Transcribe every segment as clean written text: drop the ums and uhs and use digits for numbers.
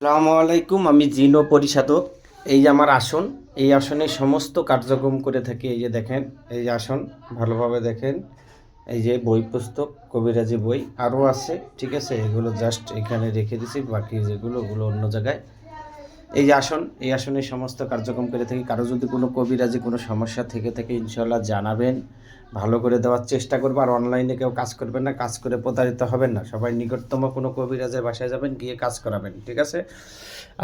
আসসালামু আলাইকুম। আমি জিনো পরিশাদক। এই যে আমার আসন, এই আসনে সমস্ত কার্যক্রম করে থাকি। এই যে দেখেন, এই যে আসন, ভালোভাবে দেখেন। এই যে বই পুস্তক, কবিরাজি বই আরও আছে, ঠিক আছে। এগুলো জাস্ট এখানে রেখে দিছি, বাকি যেগুলো ওগুলো অন্য জায়গায়। এই যে আসন, এই আসনে সমস্ত কার্যক্রম করে থাকি। কারো যদি কোনো কবিরাজি কোনো সমস্যা থেকে থাকে ইনশাল্লাহ জানাবেন, ভালো করে দেওয়ার চেষ্টা করবো। আর অনলাইনে কেউ কাজ করবেন না, কাজ করে প্রতারিত হবেন না। সবাই নিকটতম কোনো কবিরাজের বাসায় যাবেন, গিয়ে কাজ করাবেন, ঠিক আছে।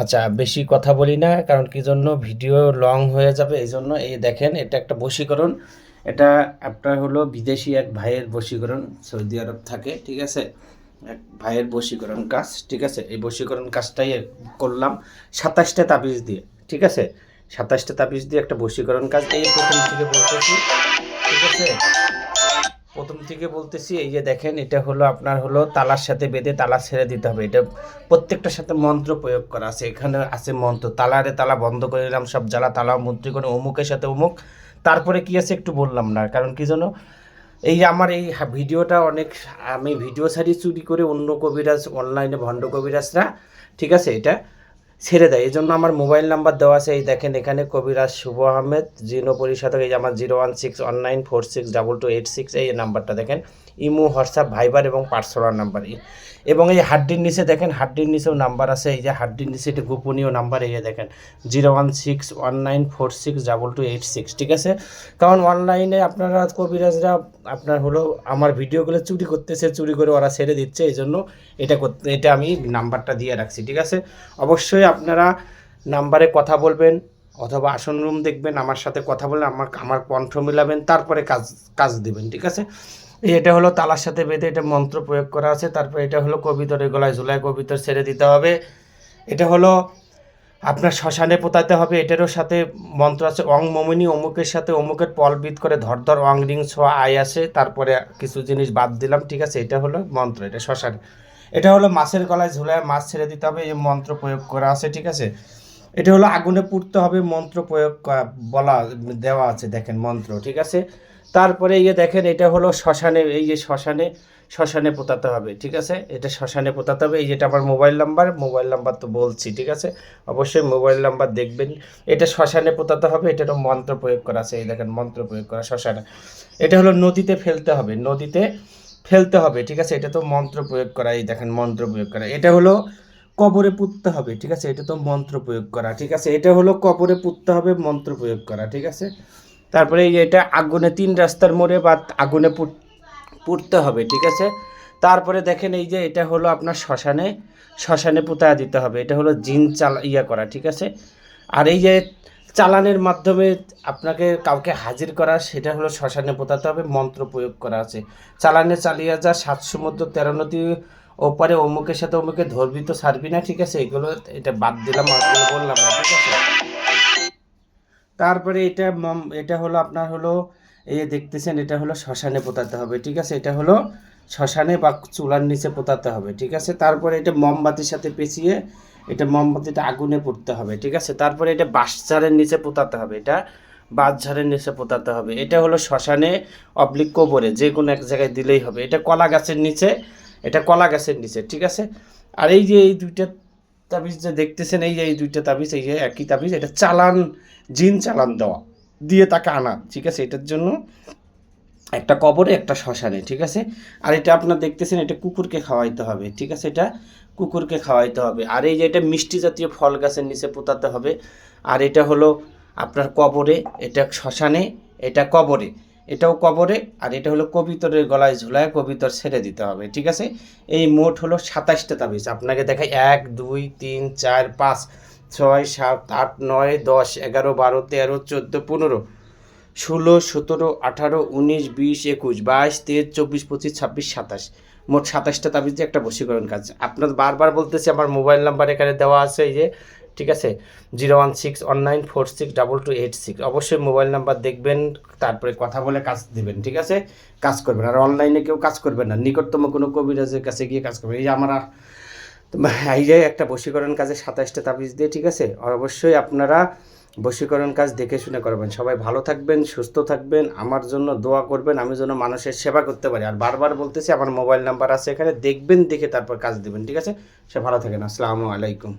আচ্ছা, বেশি কথা বলি না, কারণ কি জন্য ভিডিও লং হয়ে যাবে। এই জন্য এই দেখেন, এটা একটা বশীকরণ। এটা আপনার হলো বিদেশি এক ভাইয়ের বশীকরণ, সৌদি আরব থাকে, ঠিক আছে। এক ভাইয়ের বশীকরণ কাজ, ঠিক আছে। এই বশীকরণ কাজটাই করলাম 27টা তাবিজ দিয়ে, ঠিক আছে। 27টা তাবিজ দিয়ে একটা বশীকরণ কাজ। এই প্রথম থেকে বলতেছি, ঠিক আছে। প্রথম থেকে বলতেছি, এই যে দেখেন, এটা হলো আপনার হলো তালার সাথে বেঁধে তালা ছেড়ে দিতে হবে। এটা প্রত্যেকটার সাথে মন্ত্র প্রয়োগ করা আছে। এখানে আছে মন্ত্র, তালারে তালা বন্ধ করে দিলাম, সব জ্বালা তালা মন্ত্রী করে অমুকের সাথে অমুক। তারপরে কি আছে একটু বললাম না, কারণ কি জানো, এই আমার এই ভিডিওটা অনেক, আমি ভিডিও ছাড়ি চুরি করে অন্য কবিরাজ, অনলাইনে ভণ্ড কবিরাজরা, ঠিক আছে, এটা ছেড়ে দেয়। এই জন্য আমার মোবাইল নাম্বার দেওয়া আছে। এই দেখেন এখানে কবিরাজ শুভ আহমেদ, জিনো পরিশোধক। এই যে আমার 01619462286, এই নাম্বারটা দেখেন। ইমো, হোয়াটসঅ্যাপ, ভাইবার এবং পার্সোনাল নাম্বার। এবং এই হাড্ডির নিচে দেখেন, হাড্ডির নিচেও নাম্বার আছে। এই যে হাড্ডির নিচে এটা গোপনীয় নাম্বার, এই যে দেখেন 01619462286, ঠিক আছে। কারণ অনলাইনে আপনারা কবিরাজরা আপনার হলো আমার ভিডিওগুলো চুরি করতেছে, চুরি করে ওরা ছেড়ে দিচ্ছে। এই জন্য এটা আমি নাম্বারটা দিয়ে রাখছি, ঠিক আছে। অবশ্যই আপনারা নাম্বারে কথা বলবেন, অথবা আসন রুম দেখবেন, আমার সাথে কথা বলে আমার কণ্ঠ মিলাবেন, তারপরে কাজ দিবেন, ঠিক আছে। এটা হলো তালার সাথে বেঁধে এটা মন্ত্র প্রয়োগ করা আছে। তারপর এটা হলো কবিতরের গলায় ঝুলায় কবিতর ছেড়ে দিতে হবে। এটা হলো আপনার শ্মশানে পোতাতে হবে। এটারও সাথে মন্ত্র আছে, অং মমিনী অমুকের সাথে অমুকের পলবিদ করে ধর ধর অং রিং ছোঁয়া আয় আসে। তারপরে কিছু জিনিস বাদ দিলাম, ঠিক আছে। এটা হলো মন্ত্র, এটা শ্মশানে। এটা হলো মাছের গলায় ঝুলায় মাছ ছেড়ে দিতে হবে, এই মন্ত্র প্রয়োগ করা আছে, ঠিক আছে। এটা হলো আগুনে পুড়তে হবে, মন্ত্র প্রয়োগ বলা দেওয়া আছে, দেখেন মন্ত্র, ঠিক আছে। তারপরে এই যে দেখেন, এটা হলো শ্মশানে, এই যে শ্মশানে পোতাতে হবে, ঠিক আছে। এটা শ্মশানে পোতাতে হবে। এই যেটা আমার মোবাইল নাম্বার তো বলছি, ঠিক আছে। অবশ্যই মোবাইল নাম্বার দেখবেন। এটা শ্মশানে পোতাতে হবে, এটারও মন্ত্র প্রয়োগ করা আছে, এই দেখেন মন্ত্র প্রয়োগ করা শ্মশানে। এটা হলো নদীতে ফেলতে হবে, ঠিক আছে। এটা তো মন্ত্র প্রয়োগ করা, এই দেখেন মন্ত্র প্রয়োগ করা। এটা হলো কবরে পুঁততে হবে, ঠিক আছে। এটা তো মন্ত্র প্রয়োগ করা, ঠিক আছে। এটা হলো কবরে পুঁততে হবে, মন্ত্র প্রয়োগ করা, ঠিক আছে। তারপরে এই যে এটা আগুনে 3 রাস্তার মোড়ে বা আগুনে পুড়তে হবে, ঠিক আছে। তারপরে দেখেন এই যে এটা হলো আপনার শ্মশানে পুঁতায় দিতে হবে। এটা হলো জিন করা, ঠিক আছে। আর এই যে চালানের মাধ্যমে আপনাকে কাউকে হাজির করা, সেটা হলো শ্মশানে পোতাতে হবে, মন্ত্র প্রয়োগ করা আছে। চালানে চালিয়ে যা 7 সমুদ্র 13 নদী ওপারে অমুকের সাথে অমুকে ধরবি তো ছাড়বি না, ঠিক আছে। এগুলো এটা বাদ দিলাম, আর বললাম না, ঠিক আছে। তারপরে এটা হলো আপনার হলো, এই যে দেখতেছেন, এটা হলো শ্মশানে পোতাতে হবে, ঠিক আছে। এটা হলো শ্মশানে বা চুলার নিচে পোতাতে হবে, ঠিক আছে। তারপরে এটা মোমবাতির সাথে পেঁচিয়ে এটা মোমবাতিটা আগুনে পুড়তে হবে, ঠিক আছে। তারপরে এটা বাঁশঝাড়ের নিচে পোতাতে হবে, এটা বাঁশঝাড়ের নিচে পোতাতে হবে। এটা হলো শ্মশানে অবলিক কবরে যে কোনো এক জায়গায় দিলেই হবে। এটা কলা গাছের নিচে, ঠিক আছে। আর এই যে এই দুইটা তাবিজ যে দেখতেছেন, এই যে এই দুইটা তাবিজ, এই যে একই তাবিজ, এটা জিন চালান দেওয়া দিয়ে তাকে আনা, ঠিক আছে। এটার জন্য একটা কবরে একটা শ্মশানে, ঠিক আছে। আর এটা আপনার দেখতেছেন, এটা কুকুরকে খাওয়াইতে হবে, ঠিক আছে। এটা কুকুরকে খাওয়াইতে হবে। আর এই যে এটা মিষ্টি জাতীয় ফল গাছের নিচে পোতাতে হবে। আর এটা হলো আপনার কবরে, এটা শ্মশানে, এটা কবরে, এটাও কবরে। আর এটা হলো কবিতরের গলায় ঝুলায় কবিতর ছেড়ে দিতে হবে, ঠিক আছে। এই মোট হলো 27টা তাবিজ। আপনাকে দেখাই 1 2 3 4 5 6 7 8 9 10 11 12 13 14 15 16 17 18 19 20 21 22 23 24 25 26 27, মোট 27টা তাবিজ দিয়ে একটা বশীকরণ কাজ। আপনার বারবার বলতেছি, আমার মোবাইল নাম্বার এখানে দেওয়া আছে, এই যে, ঠিক আছে। 01619462286। অবশ্যই মোবাইল নাম্বার দেখবেন, তারপরে কথা বলে কাজ দিবেন, ঠিক আছে। কাজ করবেন। আর অনলাইনে কেউ কাজ করবেন না, নিকটতম কোনো কবিরাজের কাছে গিয়ে কাজ করবেন। এই যে আমরা এই যে একটা বশীকরণ কাজে 27টা তাবিজ দিয়ে, ঠিক আছে। আর অবশ্যই আপনারা বশীকরণ কাজ দেখে শুনে করবেন। সবাই ভালো থাকবেন, সুস্থ থাকবেন, আমার জন্য দোয়া করবেন, আমি যেন মানুষের সেবা করতে পারি। আর বারবার বলতেছি, আমার মোবাইল নাম্বার আছে এখানে, দেখবেন, দেখে তারপর কাজ দেবেন, ঠিক আছে। সে ভালো থাকেন। আসসালামু আলাইকুম।